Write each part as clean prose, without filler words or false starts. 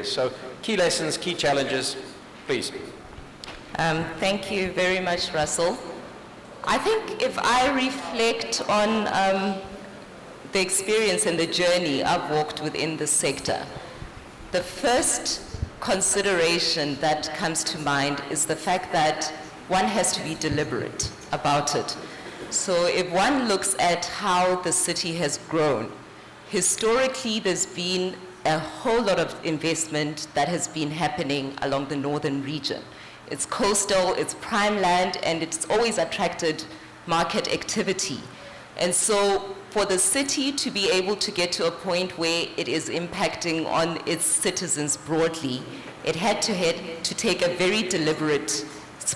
So, key lessons, key challenges, please. Thank you very much, Russell. I think if I reflect on the experience and the journey I've walked within the sector, the first consideration that comes to mind is the fact that one has to be deliberate about it. So if one looks at how the city has grown, historically there's been a whole lot of investment that has been happening along the northern region. It's coastal, it's prime land, and it's always attracted market activity. And so for the city to be able to get to a point where it is impacting on its citizens broadly, it had to take a very deliberate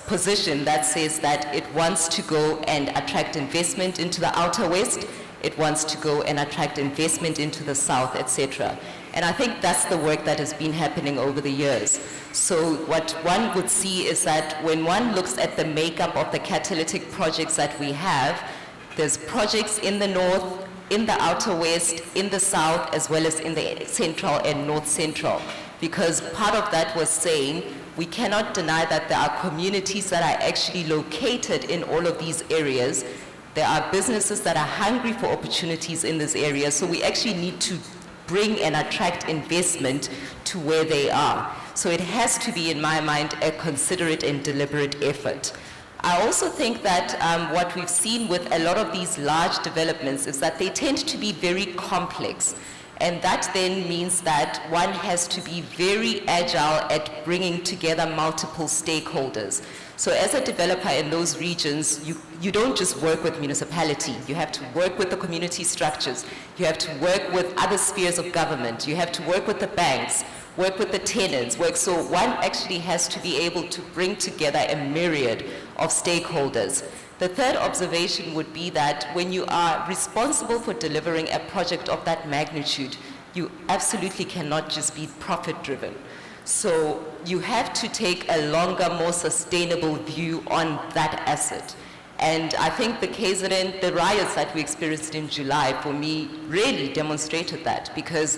position that says that it wants to go and attract investment into the Outer West, it wants to go and attract investment into the South, etc. And I think that's the work that has been happening over the years. So what one would see is that when one looks at the makeup of the catalytic projects that we have, there's projects in the north, in the Outer West, in the South, as well as in the Central and North Central. Because part of that was saying, we cannot deny that there are communities that are actually located in all of these areas. There are businesses that are hungry for opportunities in this area, so we actually need to bring and attract investment to where they are. So it has to be, in my mind, a considerate and deliberate effort. I also think that what we've seen with a lot of these large developments is that they tend to be very complex. And that then means that one has to be very agile at bringing together multiple stakeholders. So as a developer in those regions, you don't just work with municipality. You have to work with the community structures. You have to work with other spheres of government. You have to work with the banks, work with the tenants. So one actually has to be able to bring together a myriad of stakeholders. The third observation would be that when you are responsible for delivering a project of that magnitude, you absolutely cannot just be profit-driven. So you have to take a longer, more sustainable view on that asset. And I think the KZN, the riots that we experienced in July, for me, really demonstrated that, because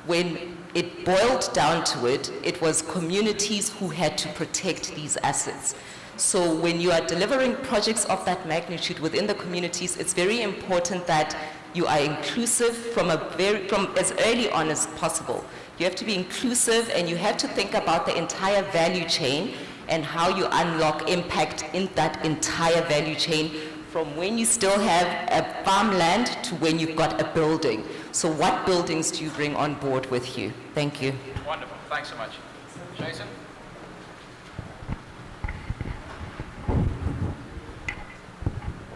when it boiled down to it, it was communities who had to protect these assets. So when you are delivering projects of that magnitude within the communities, it's very important that you are inclusive from as early on as possible. You have to be inclusive, and you have to think about the entire value chain and how you unlock impact in that entire value chain, from when you still have a farmland to when you've got a building. So what buildings do you bring on board with you? Thank you. Wonderful. Thanks so much. Jason?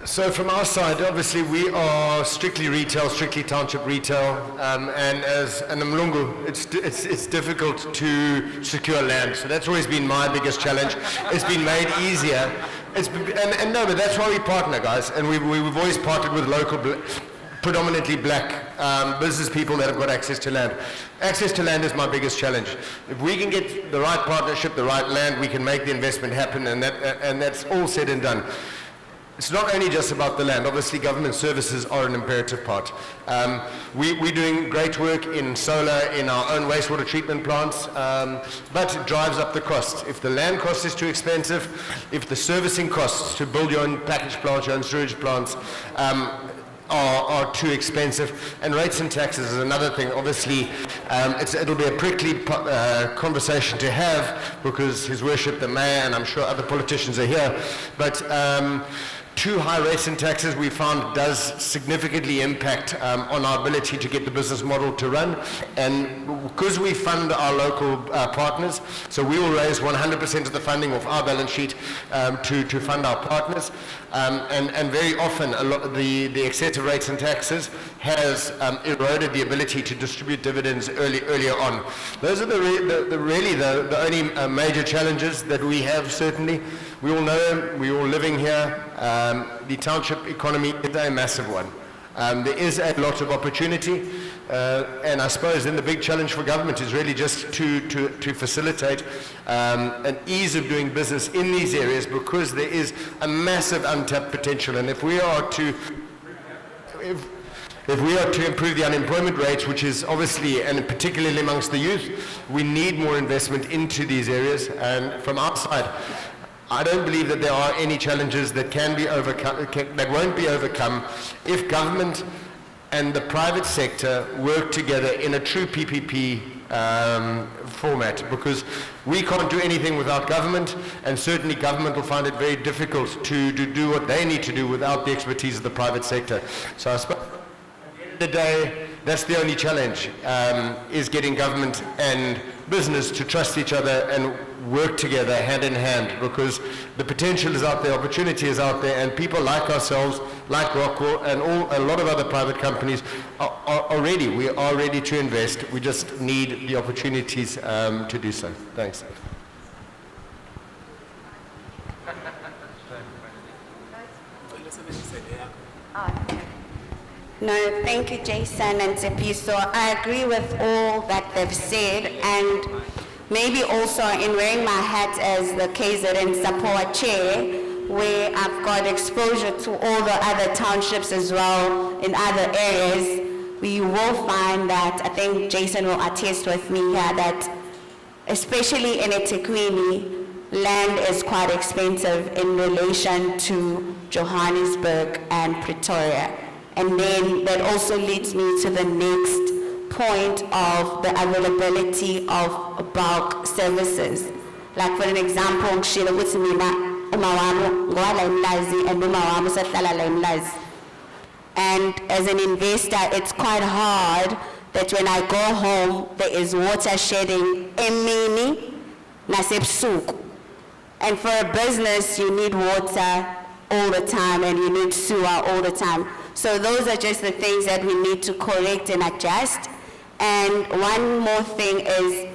So from our side, obviously we are strictly retail, strictly township retail, and as an Mlungu, it's difficult to secure land. So that's always been my biggest challenge. It's been made easier. No, but that's why we partner, guys, and we've always partnered with local, predominantly black business people that have got access to land. Access to land is my biggest challenge. If we can get the right partnership, the right land, we can make the investment happen, and that's all said and done. It's not only just about the land. Obviously, government services are an imperative part. We're doing great work in solar, in our own wastewater treatment plants, but it drives up the cost. If the land cost is too expensive, if the servicing costs to build your own package plants, your own storage plants, are too expensive, and rates and taxes is another thing. Obviously, it'll be a prickly conversation to have, because His Worship the Mayor, and I'm sure other politicians are here, but too high rates and taxes, we found, does significantly impact on our ability to get the business model to run. And because we fund our local partners, so we will raise 100% of the funding of our balance sheet to fund our partners. And very often, the excessive rates and taxes has eroded the ability to distribute dividends earlier on. Those are really the only major challenges that we have, certainly. We all know, we're all living here. The township economy is a massive one. There is a lot of opportunity, and I suppose then the big challenge for government is really just to facilitate an ease of doing business in these areas, because there is a massive untapped potential. And if we are to If we are to improve the unemployment rates, which is obviously, and particularly amongst the youth, we need more investment into these areas. And from our side, I don't believe that there are any challenges that can be overcome, that won't be overcome if government and the private sector work together in a true PPP format, because we can't do anything without government, and certainly government will find it very difficult to do what they need to do without the expertise of the private sector. So I suppose at the end of the day, that's the only challenge, is getting government and business to trust each other and work together hand in hand, because the potential is out there, opportunity is out there, and people like ourselves, like Rockwell, and a lot of other private companies we are ready to invest. We just need the opportunities to do so. Thanks. No, thank you, Jason and Imbizo. I agree with all that they've said, and maybe also in wearing my hat as the KZN support chair, where I've got exposure to all the other townships as well in other areas, we will find that, I think Jason will attest with me here, that especially in eThekwini, land is quite expensive in relation to Johannesburg and Pretoria. And then that also leads me to the next point of the availability of bulk services. Like for an example, ngishilo ukuthi mina uma wami ngowala eMlazi and uma wami usahlala la eMlazi. And as an investor, it's quite hard that when I go home, there is water shedding emini nasebusuku. And for a business, you need water all the time and you need sewer all the time. So those are just the things that we need to correct and adjust. And one more thing is,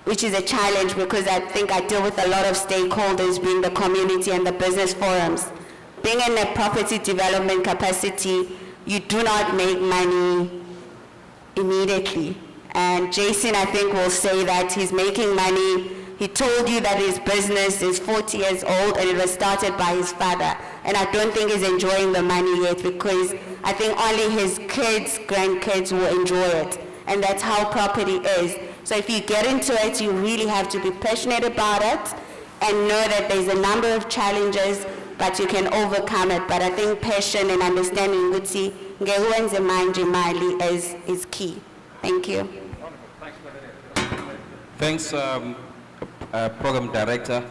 which is a challenge because I think I deal with a lot of stakeholders, being the community and the business forums. Being in a property development capacity, you do not make money immediately. And Jason, I think, will say that he's making money. He told you that his business is 40 years old and it was started by his father. And I don't think he's enjoying the money yet because I think only his kids, grandkids will enjoy it. And that's how property is. So if you get into it, you really have to be passionate about it and know that there's a number of challenges, but you can overcome it. But I think passion and understanding ukuthi ngewenze manje imali is key. Thank you. Thanks, Program Director.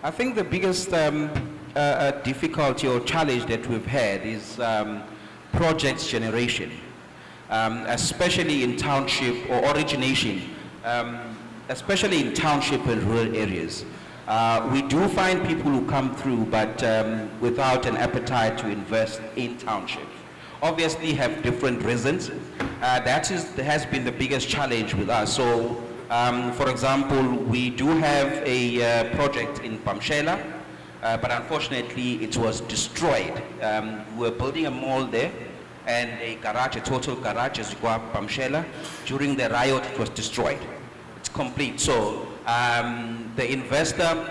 I think the biggest difficulty or challenge that we've had is projects generation, especially in township or origination, especially in township and rural areas. We do find people who come through, but without an appetite to invest in townships. Obviously have different reasons. That has been the biggest challenge with us. So, for example, we do have a project in Pamshela, but unfortunately it was destroyed. We're building a mall there and a garage, a total garage as you go up Pamshela. During the riot, it was destroyed. It's complete. So the investor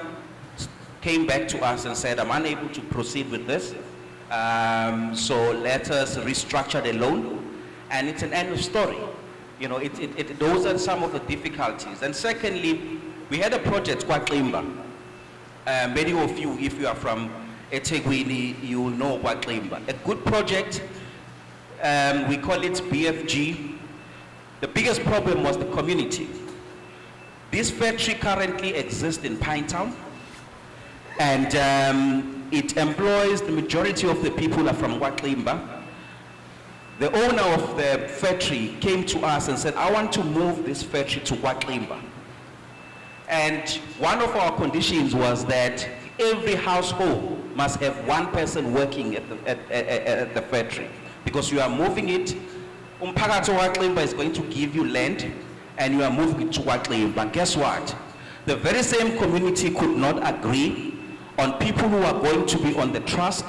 came back to us and said, I'm unable to proceed with this. So let us restructure the loan. And it's an end of story. You know, those are some of the difficulties. And secondly, we had a project, KwaXimba. Many of you, if you are from eThekwini, you will know KwaXimba. A good project, we call it BFG. The biggest problem was the community. This factory currently exists in Pinetown, and it employs the majority of the people are from KwaXimba. The owner of the factory came to us and said, I want to move this factory to KwaXimba. And one of our conditions was that every household must have one person working at the factory. Because you are moving it, Umphakathi KwaXimba is going to give you land, and you are moving it to KwaXimba. Guess what? The very same community could not agree on people who are going to be on the trust,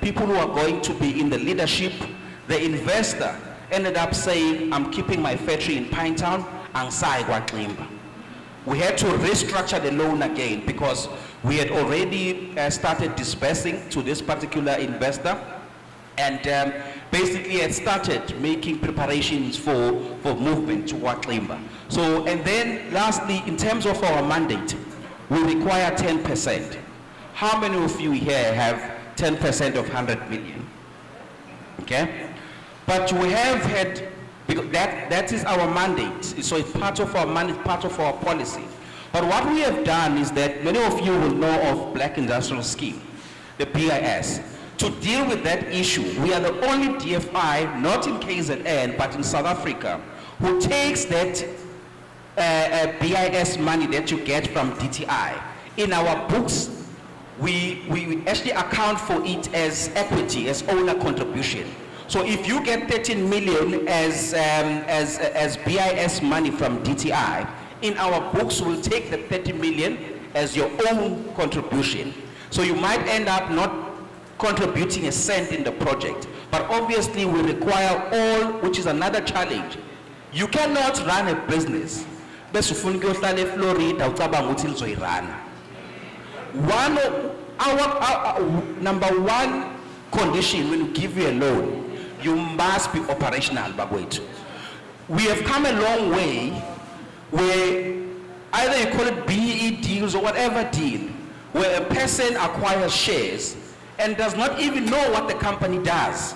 people who are going to be in the leadership. The investor ended up saying, I'm keeping my factory in Pinetown and Sai KwaXimba. We had to restructure the loan again because we had already started dispersing to this particular investor. And basically had started making preparations for movement to Waklimba. So, and then lastly, in terms of our mandate, we require 10%. How many of you here have 10% of 100 million? Okay? But we have had, because that is our mandate, so it's part of our mandate, part of our policy. But what we have done is that many of you will know of Black Industrial Scheme, the BIS. To deal with that issue, we are the only DFI, not in KZN, but in South Africa, who takes that BIS money that you get from DTI. In our books, we actually account for it as equity, as owner contribution. So if you get 13 million as BIS money from DTI, in our books we'll take the 30 million as your own contribution. So you might end up not contributing a cent in the project. But obviously we require all, which is another challenge. You cannot run a business. Our number one condition when we give you a loan, you must be operational, Bagwetu. We have come a long way where either you call it BE deals or whatever deal, where a person acquires shares and does not even know what the company does.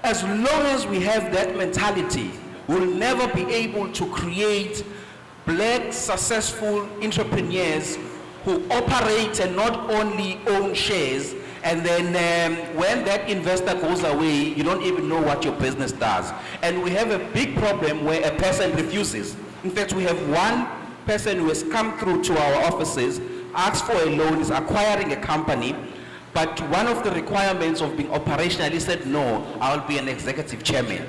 As long as we have that mentality, we'll never be able to create black successful entrepreneurs who operate and not only own shares, and then when that investor goes away, you don't even know what your business does. And we have a big problem where a person refuses. In fact, we have one person who has come through to our offices, asked for a loan, is acquiring a company, but one of the requirements of being operational, he said, no, I'll be an executive chairman.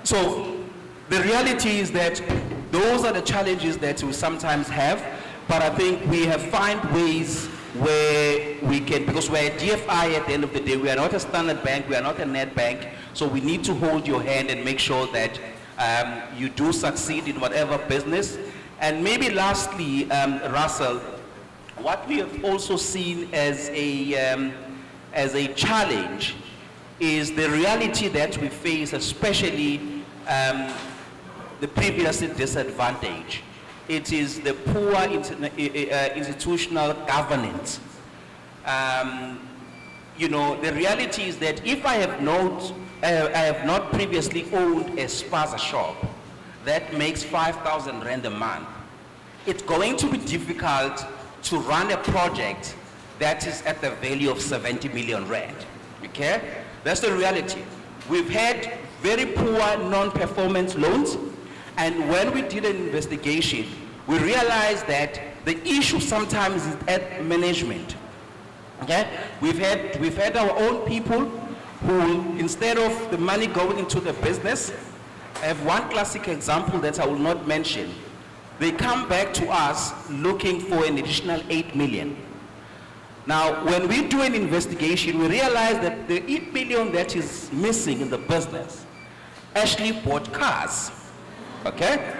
So the reality is that those are the challenges that we sometimes have, but I think we have found ways where we can, because we're a DFI at the end of the day, we are not a Standard Bank, we are not a Net Bank, so we need to hold your hand and make sure that you do succeed in whatever business. And maybe lastly, Russell, what we have also seen as a challenge is the reality that we face, especially the previously disadvantaged. It is the poor institutional governance. You know, the reality is that if I have not previously owned a spaza shop that makes 5,000 rand a month, it's going to be difficult to run a project that is at the value of 70 million rand. Okay? That's the reality. We've had very poor non-performance loans, and when we did an investigation, we realized that the issue sometimes is at management. Okay? We've had our own people who, instead of the money going into the business, I have one classic example that I will not mention. They come back to us looking for an additional 8 million. Now, when we do an investigation, we realize that the 8 million that is missing in the business actually bought cars. Okay?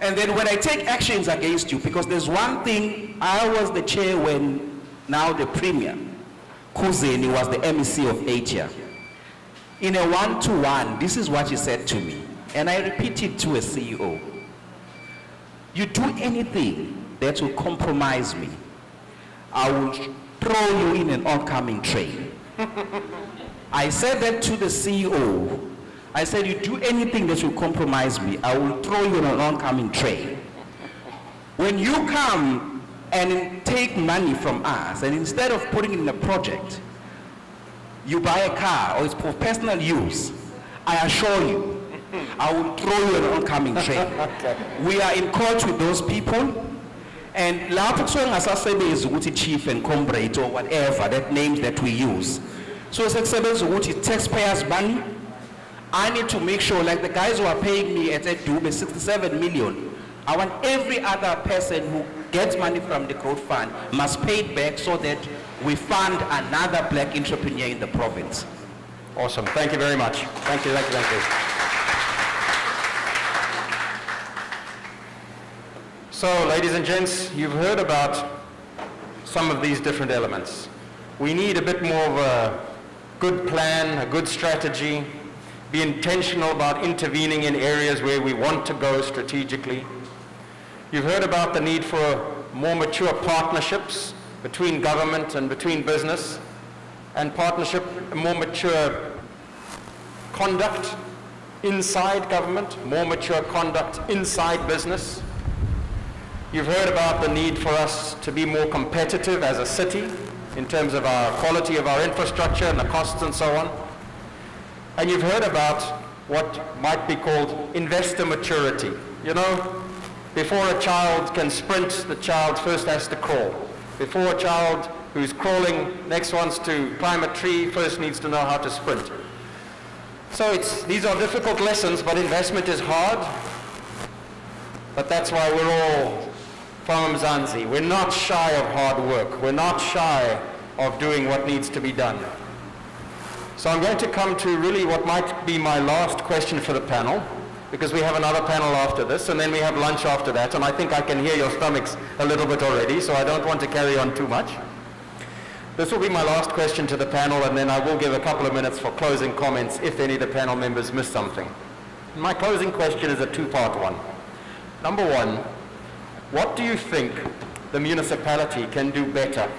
And then when I take actions against you, because there's one thing, I was the chair when now the premier, Kuzeni was the MEC of Asia. In a one-to-one, this is what he said to me, and I repeated to a CEO. You do anything that will compromise me, I will throw you in an oncoming train. I said that to the CEO. I said, you do anything that will compromise me, I will throw you in an oncoming train. When you come and take money from us, and instead of putting it in a project, you buy a car or it's for personal use, I assure you, I will throw you an oncoming train. Okay. We are in court with those people, and lapho kusuke ngasasebenzi ukuthi chief and comrade or whatever, that names that we use. So sekusebenza ukuthi taxpayers' money. I need to make sure, like the guys who are paying me at Dube 67 million, I want every other person who gets money from the growth fund must pay it back so that we fund another black entrepreneur in the province. Awesome. Thank you very much. Thank you, thank you, thank you. So, ladies and gents, you've heard about some of these different elements. We need a bit more of a good plan, a good strategy, be intentional about intervening in areas where we want to go strategically. You've heard about the need for more mature partnerships between government and between business, and more mature conduct inside government, more mature conduct inside business. You've heard about the need for us to be more competitive as a city in terms of our quality of our infrastructure and the costs and so on. And you've heard about what might be called investor maturity. You know, before a child can sprint, the child first has to crawl. Before a child who's crawling next wants to climb a tree, first needs to know how to sprint. So these are difficult lessons, but investment is hard. But that's why we're all from Mzansi. We're not shy of hard work. We're not shy of doing what needs to be done. So I'm going to come to really what might be my last question for the panel, because we have another panel after this, and then we have lunch after that, and I think I can hear your stomachs a little bit already, so I don't want to carry on too much. This will be my last question to the panel, and then I will give a couple of minutes for closing comments if any of the panel members missed something. My closing question is a two-part one. Number one, what do you think the municipality can do better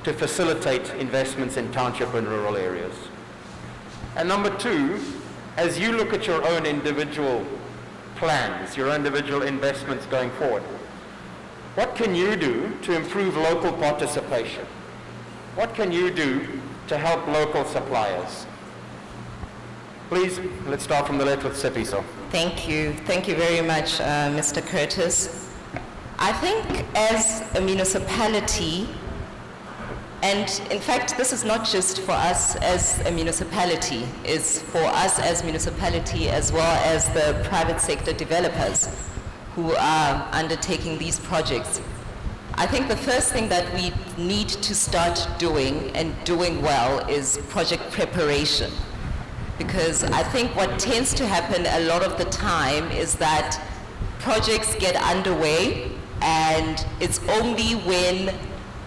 to facilitate investments in township and rural areas? And number two, as you look at your own individual plans, your individual investments going forward, what can you do to improve local participation? What can you do to help local suppliers? Please, let's start from the left with Imbizo. Thank you. Thank you very much, Mr. Curtis. I think as a municipality, and in fact, this is not just for us as a municipality, it's for us as municipality as well as the private sector developers who are undertaking these projects. I think the first thing that we need to start doing and doing well is project preparation. Because I think what tends to happen a lot of the time is that projects get underway, and it's only when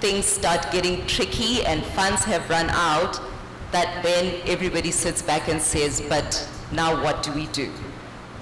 things start getting tricky and funds have run out that then everybody sits back and says, but now what do we do?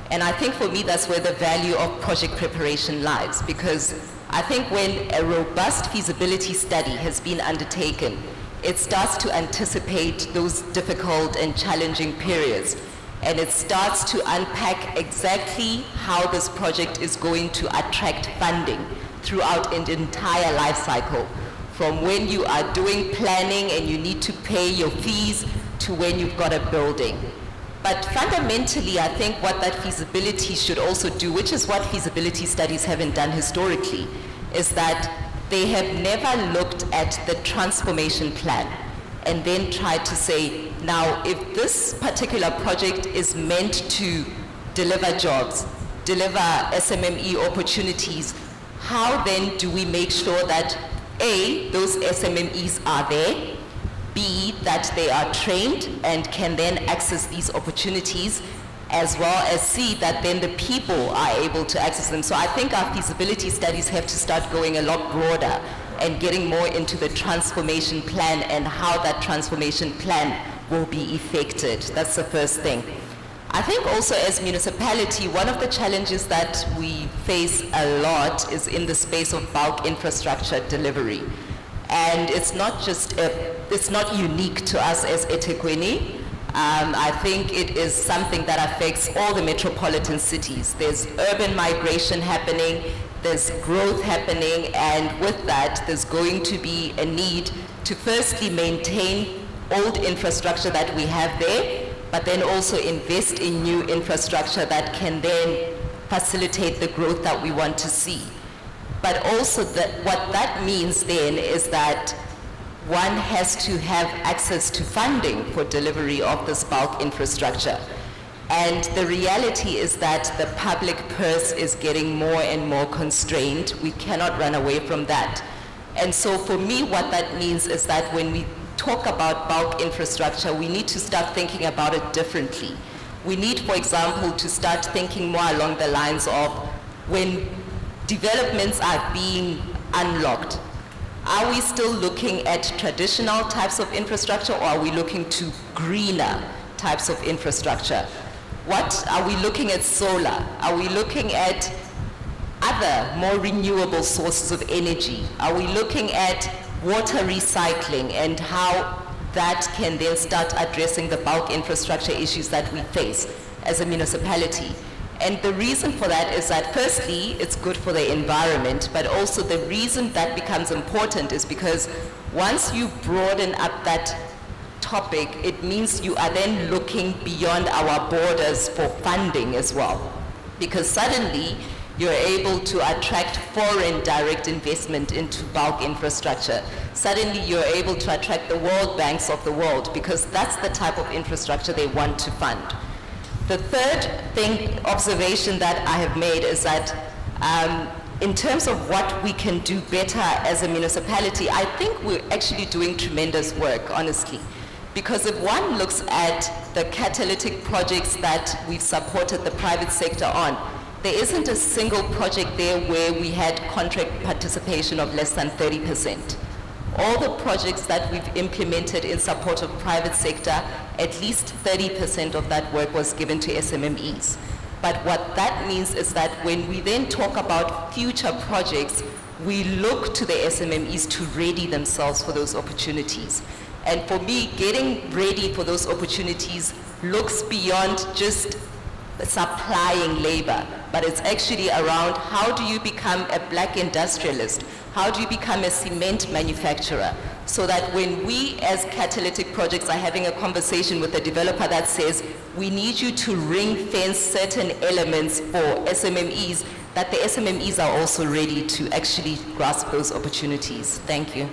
And I think for me that's where the value of project preparation lies, because I think when a robust feasibility study has been undertaken, it starts to anticipate those difficult and challenging periods, and it starts to unpack exactly how this project is going to attract funding throughout an entire life cycle, from when you are doing planning and you need to pay your fees to when you've got a building. But fundamentally, I think what that feasibility should also do, which is what feasibility studies haven't done historically, is that they have never looked at the transformation plan and then tried to say, now if this particular project is meant to deliver jobs, deliver SMME opportunities, how then do we make sure that A, those SMMEs are there, B, that they are trained and can then access these opportunities, as well as C, that then the people are able to access them. So I think our feasibility studies have to start going a lot broader and getting more into the transformation plan and how that transformation plan will be effected. That's the first thing. I think also as municipality, one of the challenges that we face a lot is in the space of bulk infrastructure delivery. And it's not just, it's not unique to us as eThekwini. I think it is something that affects all the metropolitan cities. There's urban migration happening, there's growth happening, and with that, there's going to be a need to firstly maintain old infrastructure that we have there, but then also invest in new infrastructure that can then facilitate the growth that we want to see. But also what that means then is that one has to have access to funding for delivery of this bulk infrastructure. And the reality is that the public purse is getting more and more constrained. We cannot run away from that. And so for me, what that means is that when we talk about bulk infrastructure, we need to start thinking about it differently. We need, for example, to start thinking more along the lines of when developments are being unlocked, Are we still looking at traditional types of infrastructure, or are we looking to greener types of infrastructure? What are we looking at? Solar? Are we looking at other more renewable sources of energy? Are we looking at water recycling and how that can then start addressing the bulk infrastructure issues that we face as a municipality? And the reason for that is that firstly, it's good for the environment, but also the reason that becomes important is because once you broaden up that topic, it means you are then looking beyond our borders for funding as well. Because suddenly, you're able to attract foreign direct investment into bulk infrastructure. Suddenly, you're able to attract the World Banks of the world because that's the type of infrastructure they want to fund. The third observation that I have made is that in terms of what we can do better as a municipality, I think we're actually doing tremendous work, honestly. Because if one looks at the catalytic projects that we've supported the private sector on, there isn't a single project there where we had contract participation of less than 30%. All the projects that we've implemented in support of private sector, at least 30% of that work was given to SMMEs. But what that means is that when we then talk about future projects, we look to the SMMEs to ready themselves for those opportunities. And for me, getting ready for those opportunities looks beyond just supplying labor, but it's actually around how do you become a black industrialist? How do you become a cement manufacturer? So that when we as catalytic projects are having a conversation with a developer that says, we need you to ring fence certain elements for SMMEs, that the SMMEs are also ready to actually grasp those opportunities. Thank you.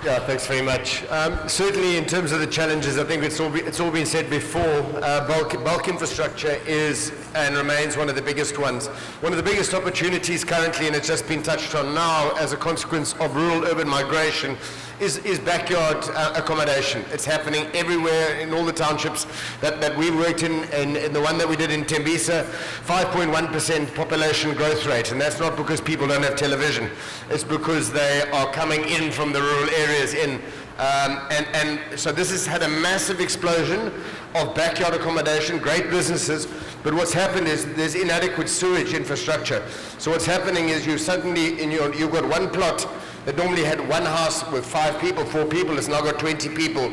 Yeah, thanks very much. Certainly in terms of the challenges, I think it's all been said before, bulk infrastructure is and remains one of the biggest ones. One of the biggest opportunities currently, and it's just been touched on now as a consequence of rural-urban migration, is backyard accommodation. It's happening everywhere in all the townships that we worked in the one that we did in Imbizo, 5.1% population growth rate, and that's not because people don't have television. It's because they are coming in from the rural areas in. And so this has had a massive explosion of backyard accommodation, great businesses, but what's happened is there's inadequate sewage infrastructure. So what's happening is you suddenly, you've got one plot that normally had one house with 5 people, 4 people, it's now got 20 people,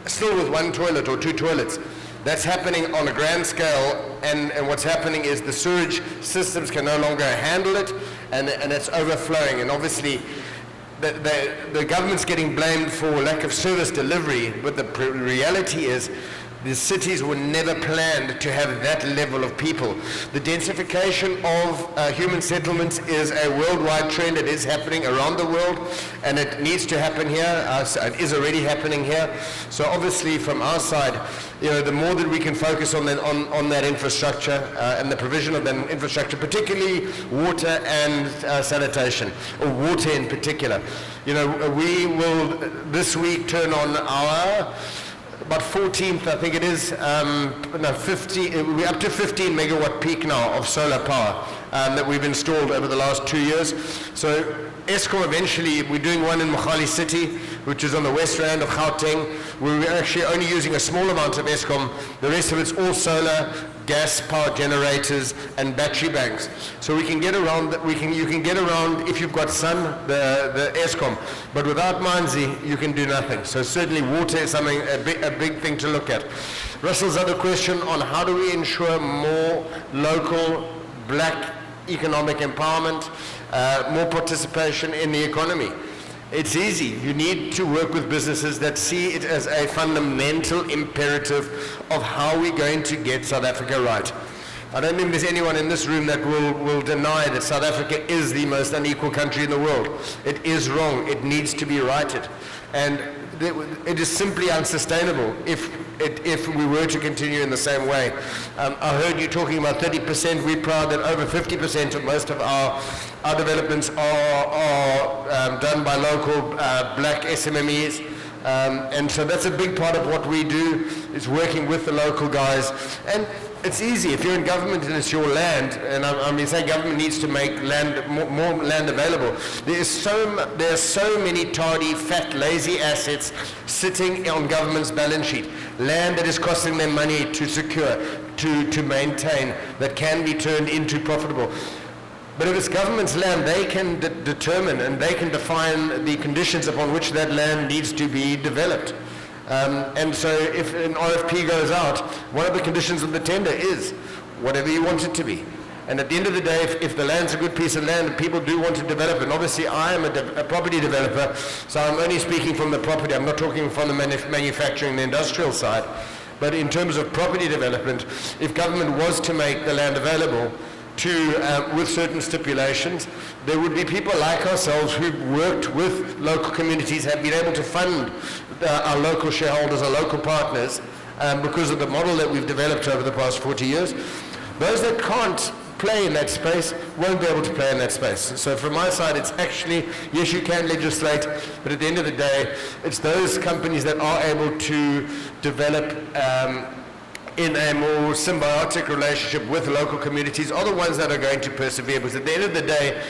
still with 1 toilet or 2 toilets. That's happening on a grand scale, and what's happening is the sewage systems can no longer handle it, and it's overflowing, and obviously the government's getting blamed for lack of service delivery, but the reality is the cities were never planned to have that level of people. The densification of human settlements is a worldwide trend. It is happening around the world, and it needs to happen here. It is already happening here. So obviously from our side, the more that we can focus on that infrastructure and the provision of that infrastructure, particularly water and sanitation, or water in particular. We will this week turn on our about 14th, I think it is, 50, we're up to 15 megawatt peak now of solar power that we've installed over the last 2 years. So Eskom eventually, we're doing one in Mogale City, which is on the west rand of Gauteng. We're actually only using a small amount of Eskom. The rest of it's all solar, gas power generators, and battery banks. So we can get around, you can get around if you've got sun, the Eskom. But without Manzi, you can do nothing. So certainly water is something, a big thing to look at. Russell's other question on how do we ensure more local black economic empowerment, more participation in the economy. It's easy. You need to work with businesses that see it as a fundamental imperative of how we're going to get South Africa right. I don't think there's anyone in this room that will deny that South Africa is the most unequal country in the world. It is wrong. It needs to be righted. And it is simply unsustainable if we were to continue in the same way. I heard you talking about 30%. We're proud that over 50% of most of our developments are done by local black SMMEs. And so that's a big part of what we do, is working with the local guys. And it's easy. If you're in government and it's your land, and I mean, say government needs to make land, more land available. There are so many tardy, fat, lazy assets sitting on government's balance sheet. Land that is costing them money to secure, to maintain, that can be turned into profitable. But if it's government's land, they can determine and they can define the conditions upon which that land needs to be developed. And so if an RFP goes out, one of the conditions of the tender is whatever you want it to be. And at the end of the day, if the land's a good piece of land and people do want to develop, and obviously I am a property developer, so I'm only speaking from the property, I'm not talking from the manufacturing, the industrial side. But in terms of property development, if government was to make the land available with certain stipulations, there would be people like ourselves who've worked with local communities, have been able to fund our local shareholders, our local partners, because of the model that we've developed over the past 40 years. Those that can't play in that space won't be able to play in that space. So from my side, it's actually, yes, you can legislate, but at the end of the day, it's those companies that are able to develop in a more symbiotic relationship with local communities are the ones that are going to persevere, because at the end of the day,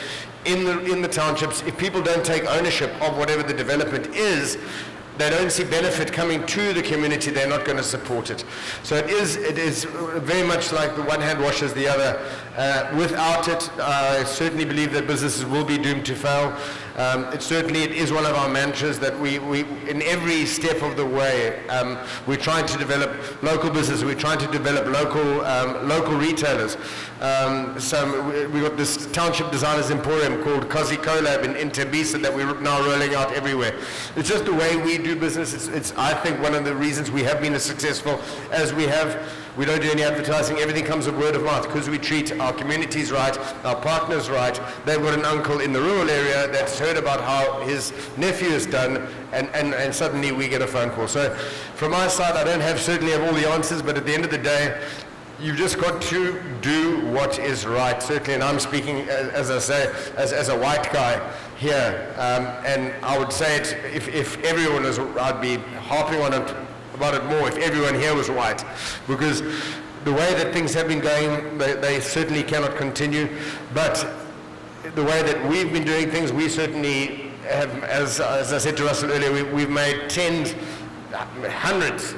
in the townships, if people don't take ownership of whatever the development is, they don't see benefit coming to the community, they're not going to support it. So it is very much like the one hand washes the other. Without it, I certainly believe that businesses will be doomed to fail. It is one of our mantras that we in every step of the way, we're trying to develop local business, we're trying to develop local retailers. So we've got this Township Designers Emporium called Cozy Colab in Imbizo that we're now rolling out everywhere. It's just the way we do business. It's I think one of the reasons we have been as successful as we have. We don't do any advertising. Everything comes with word of mouth because we treat our communities right, our partners right. They've got an uncle in the rural area that's heard about how his nephew is done, and suddenly we get a phone call. So from my side, I don't certainly have all the answers, but at the end of the day, you've just got to do what is right, certainly. And I'm speaking, as I say, as a white guy here. And I would say it, if everyone was, I'd be harping on it about it more if everyone here was white, because the way that things have been going, they certainly cannot continue. But the way that we've been doing things, we certainly have, as I said to Russell earlier, we've made hundreds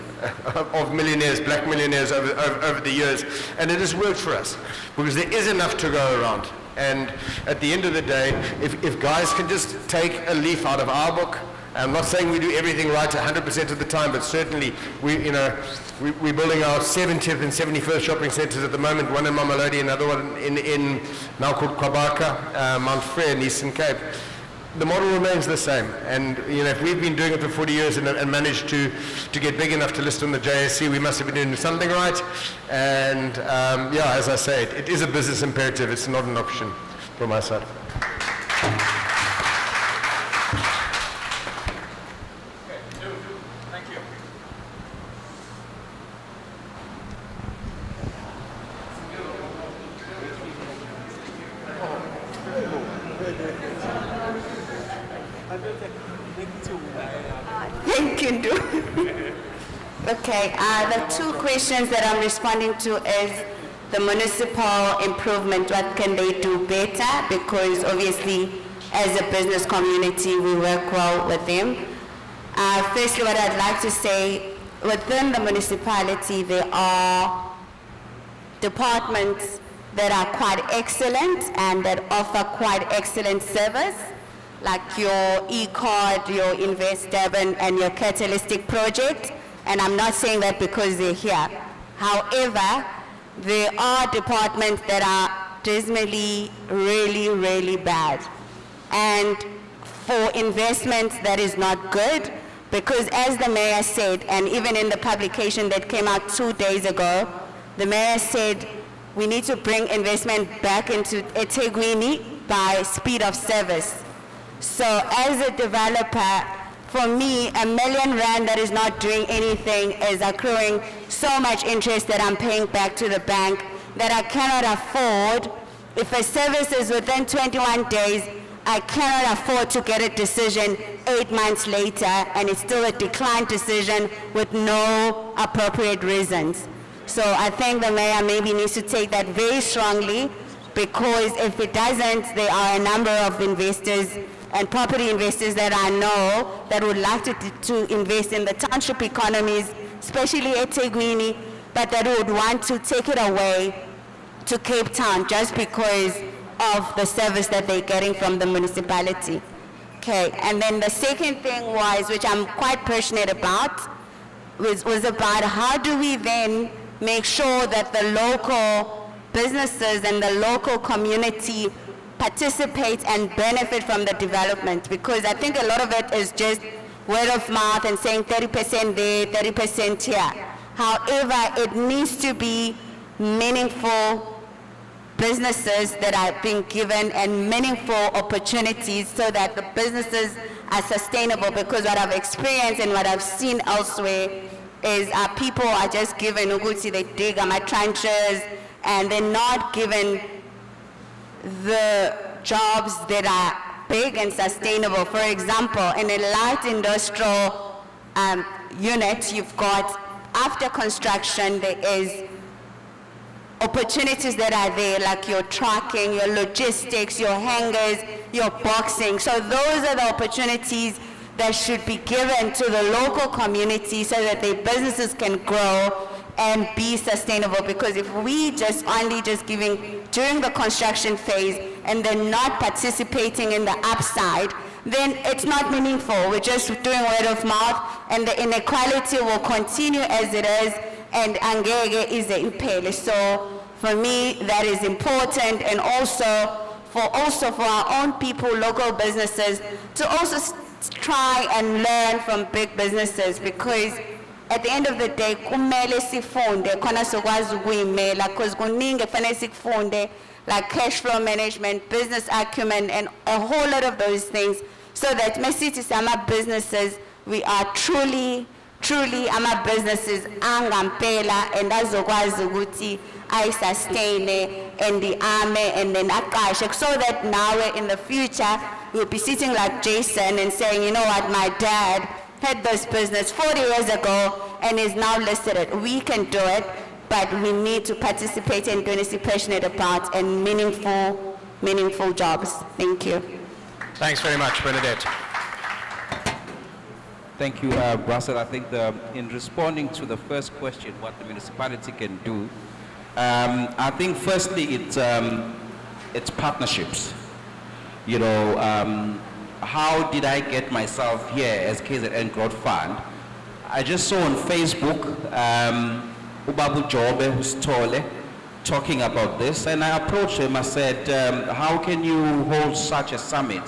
of millionaires, black millionaires over the years, and it has worked for us because there is enough to go around. And at the end of the day, if guys can just take a leaf out of our book, I'm not saying we do everything right 100% of the time, but certainly we're building our 70th and 71st shopping centres at the moment, one in Mamelodi, another one in now called Kwabaka, Mount Frere and Eastern Cape. The model remains the same, and if we've been doing it for 40 years and managed to get big enough to list on the JSE, we must have been doing something right. And as I say, it is a business imperative. It's not an option from my side. Thank you, Ndu. Okay, the two questions that I'm responding to is the municipal improvement, what can they do better? Because obviously, as a business community, we work well with them. Firstly, what I'd like to say, within the municipality, there are departments that are quite excellent and that offer quite excellent service, like your e-card, your Invest Durban, and your Catalytic project. And I'm not saying that because they're here. However, there are departments that are dismally really, really bad. And for investments, that is not good, because as the mayor said, and even in the publication that came out 2 days ago, the mayor said we need to bring investment back into eThekwini by speed of service. So as a developer, for me, R1 million that is not doing anything is accruing so much interest that I'm paying back to the bank that I cannot afford. If a service is within 21 days, I cannot afford to get a decision 8 months later and it's still a declined decision with no appropriate reasons. So I think the mayor maybe needs to take that very strongly, because if it doesn't, there are a number of investors and property investors that I know that would like to invest in the township economies, especially at Tegwini, but that would want to take it away to Cape Town just because of the service that they're getting from the municipality. Okay, and then the second thing was, which I'm quite passionate about, was about how do we then make sure that the local businesses and the local community participate and benefit from the development, because I think a lot of it is just word of mouth and saying 30% there, 30% here. However, it needs to be meaningful businesses that are being given and meaningful opportunities so that the businesses are sustainable, because what I've experienced and what I've seen elsewhere is people are just given, they dig my trenches, and they're not given the jobs that are big and sustainable. For example, in a light industrial unit, you've got, after construction, there is opportunities that are there, like your trucking, your logistics, your hangars, your boxing. So those are the opportunities that should be given to the local community so that their businesses can grow and be sustainable. Because if we only giving during the construction phase and then not participating in the upside, then it's not meaningful. We're just doing word of mouth, and the inequality will continue as it is, and angege is the impele. So for me, that is important, and also for our own people, local businesses, to also try and learn from big businesses, because at the end of the day, kumele sifunde khona sokwazi ukuyimela, because kuningi kufanele sikufunde, like cash flow management, business acumen, and a whole lot of those things, so that mesithi sama businesses, we are truly ama businesses angampela, and azokwazi ukuthi I sustain and the army and then akashe, so that now in the future we'll be sitting like Jason and saying, you know what, my dad had this business 40 years ago and is now listed it. We can do it, but we need to participate in doing this passionate about and meaningful jobs. Thank you. Thanks very much, Bernadette. Thank you, Russell. I think in responding to the first question, what the municipality can do, I think firstly it's partnerships. You know, how did I get myself here as KZN Growth Fund? I just saw on Facebook Ubabu Jobe Hustole talking about this, and I approached him. I said, how can you hold such a summit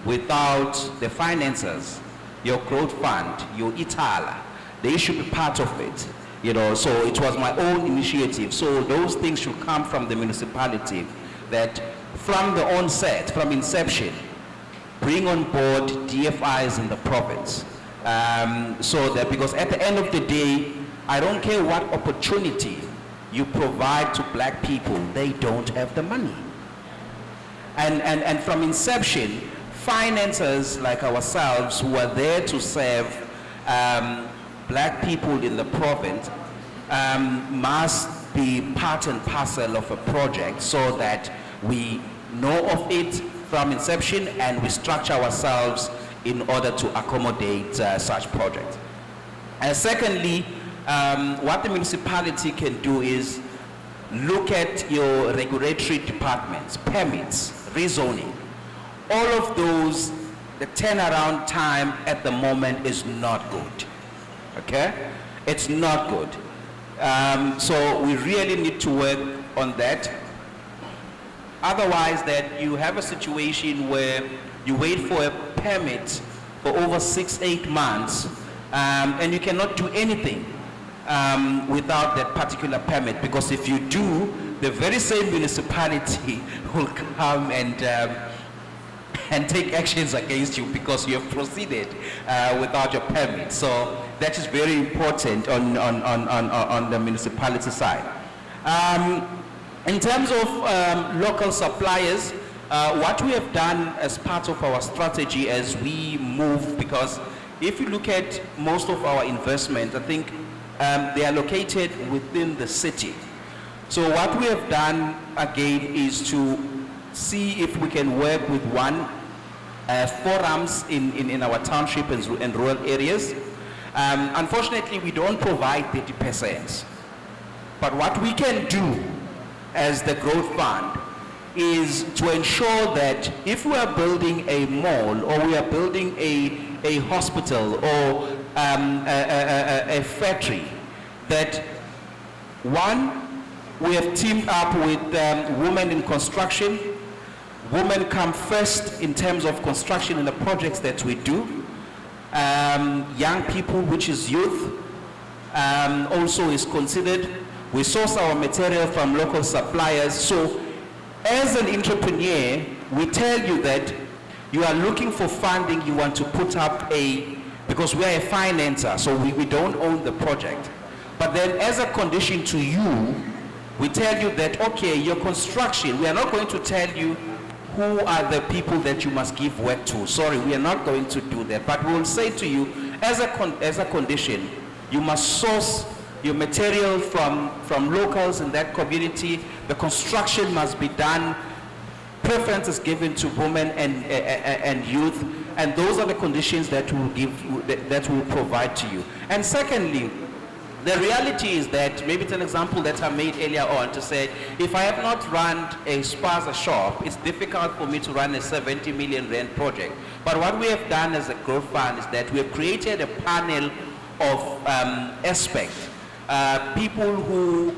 without the financiers, your growth fund, your Itala? They should be part of it. You know, so it was my own initiative. So those things should come from the municipality, that from the onset, from inception, bring on board DFIs in the province. So that, because at the end of the day, I don't care what opportunity you provide to black people, they don't have the money. And from inception, financiers like ourselves who are there to serve black people in the province must be part and parcel of a project, so that we know of it from inception and we structure ourselves in order to accommodate such projects. And secondly, what the municipality can do is look at your regulatory departments, permits, rezoning. All of those, the turnaround time at the moment is not good. Okay? It's not good. So we really need to work on that. Otherwise, that you have a situation where you wait for a permit for over 6-8 months, and you cannot do anything without that particular permit, because if you do, the very same municipality will come and take actions against you because you have proceeded without your permit. So that is very important on the municipality side. In terms of local suppliers, What we have done as part of our strategy as we move, because if you look at most of our investment, I think they are located within the city. So what we have done again is to see if we can work with forums in our township and rural areas. Unfortunately, we don't provide 30%. But what we can do as the growth fund is to ensure that if we are building a mall or we are building a hospital or a factory, that one, we have teamed up with women in construction. Women come first in terms of construction in the projects that we do. Young people, which is youth, also is considered. We source our material from local suppliers. So as an entrepreneur, we tell you that you are looking for funding, you want to put up because we are a financer, so we don't own the project. But then as a condition to you, we tell you that, okay, your construction, we are not going to tell you who are the people that you must give work to. Sorry, we are not going to do that. But we will say to you, as a condition, you must source your material from locals in that community. The construction must be done. Preference is given to women and youth. And those are the conditions that we will provide to you. And secondly, the reality is that, maybe it's an example that I made earlier on, to say, if I have not run a spaza shop, it's difficult for me to run a 70 million rand project. But what we have done as a growth fund is that we have created a panel of aspects, people who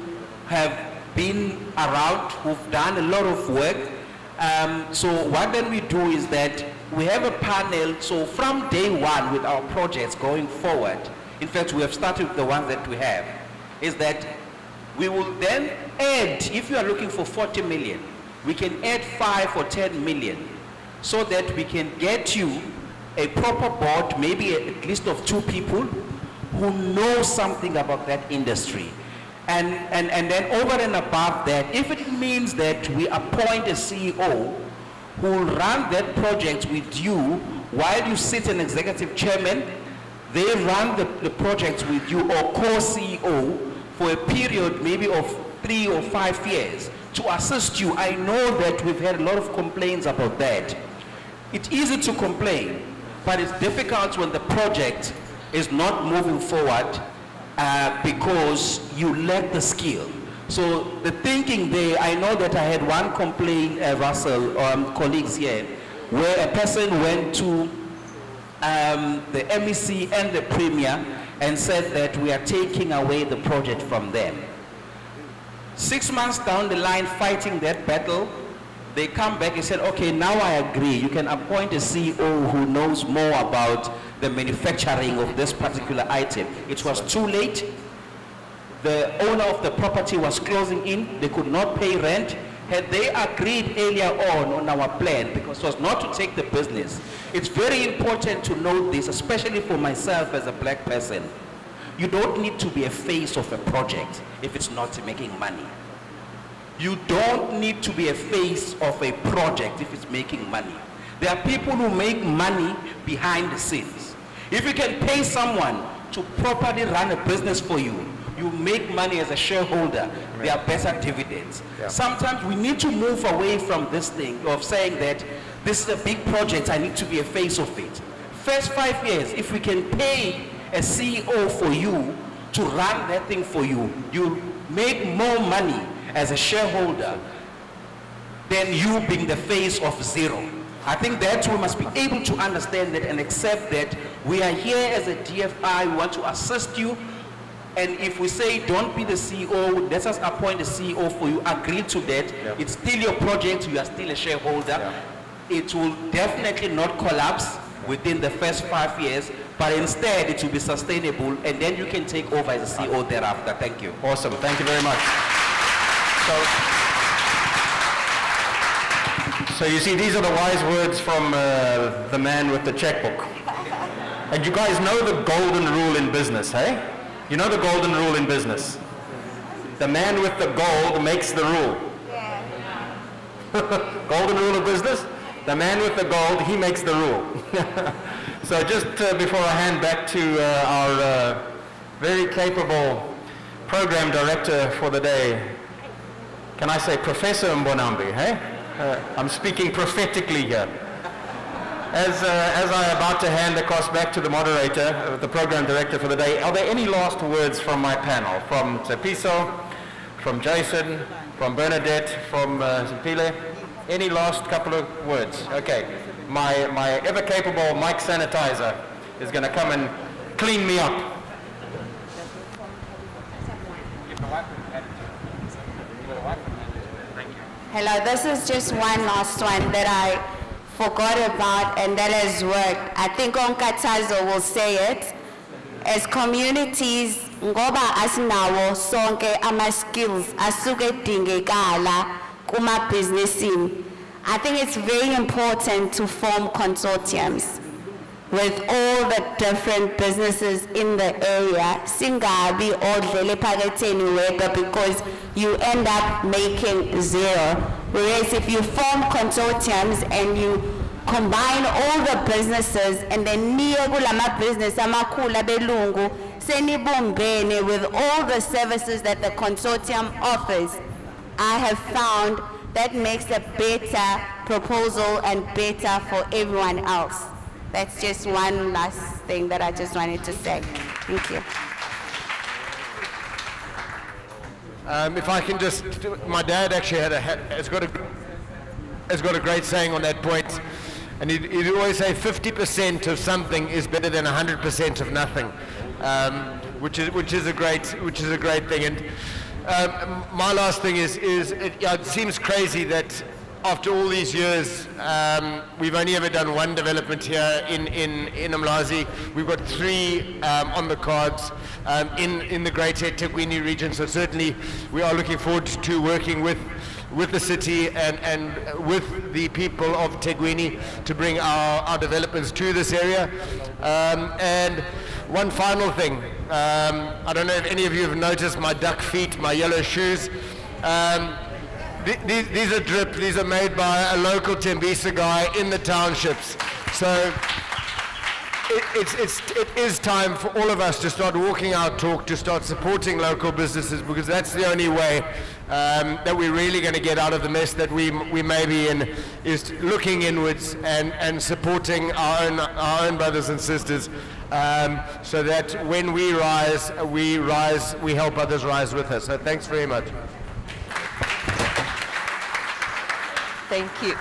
have been around, who've done a lot of work. So what then we do is that we have a panel, so from day one with our projects going forward, in fact, we have started with the ones that we have, is that we will then add, if you are looking for 40 million, we can add 5 or 10 million so that we can get you a proper board, maybe at least of 2 people who know something about that industry. And then over and above that, if it means that we appoint a CEO who will run that project with you while you sit an executive chairman, they run the project with you, or co-CEO, for a period maybe of 3 or 5 years to assist you. I know that we've had a lot of complaints about that. It's easy to complain, but it's difficult when the project is not moving forward because you lack the skill. So the thinking there, I know that I had one complaint, Russell, colleagues here, where a person went to the MEC and the Premier and said that we are taking away the project from them. 6 months down the line, fighting that battle, they come back and said, okay, now I agree. You can appoint a CEO who knows more about the manufacturing of this particular item. It was too late. The owner of the property was closing in. They could not pay rent. Had they agreed earlier on our plan, because it was not to take the business. It's very important to know this, especially for myself as a black person. You don't need to be a face of a project if it's not making money. You don't need to be a face of a project if it's making money. There are people who make money behind the scenes. If you can pay someone to properly run a business for you, you make money as a shareholder, there are better dividends. Yeah. Sometimes we need to move away from this thing of saying that this is a big project, I need to be a face of it. First 5 years, if we can pay a CEO for you to run that thing for you, you make more money as a shareholder than you being the face of zero. I think that we must be able to understand that and accept that we are here as a DFI, we want to assist you. And if we say don't be the CEO, let us appoint a CEO for you, agree to that. Yeah. It's still your project, you are still a shareholder. Yeah. It will definitely not collapse within the first 5 years, but instead it will be sustainable, and then you can take over as a CEO thereafter. Thank you. Awesome. Thank you very much. So you see, these are the wise words from the man with the checkbook. And you guys know the golden rule in business, hey? You know the golden rule in business. The man with the gold makes the rule. Golden rule of business, the man with the gold, he makes the rule. So just before I hand back to our very capable program director for the day, can I say Professor Mbonambi, hey? I'm speaking prophetically here. As I'm about to hand across back to the moderator, the program director for the day, are there any last words from my panel? From Tsepiso, from Jason, from Bernadette, from Zipile? Any last couple of words? Okay. My ever-capable mic sanitizer is going to come and clean me up. Hello, this is just one last one that I forgot about and that has worked. I think Onkatazo will say it. As communities, ngoba asinawo sonke ama skills asuke dingekala kuma businessini. I think it's very important to form consortiums with all the different businesses in the area. Singabi odlele phaketheni wedwa because you end up making zero. Whereas if you form consortiums and you combine all the businesses and then niye kulama business amakhulu abelungu senibumbene with all the services that the consortium offers, I have found that makes a better proposal and better for everyone else. That's just one last thing that I just wanted to say. Thank you. If I can just, my dad actually has got a great saying on that point, and he'd always say 50% of something is better than 100% of nothing, which is a great thing. And my last thing is it seems crazy that after all these years, we've only ever done one development here in Umlazi. We've got 3 on the cards in the greater Tegwini region. So certainly we are looking forward to working with the city and with the people of Tegwini to bring our developments to this area. And one final thing, I don't know if any of you have noticed my duck feet, my yellow shoes. These are drip. These are made by a local Imbizo guy in the townships. So it is time for all of us to start walking our talk, to start supporting local businesses, because that's the only way that we're really going to get out of the mess that we may be in, is looking inwards and supporting our own brothers and sisters, so that when we rise, we help others rise with us. So thanks very much. Thank you.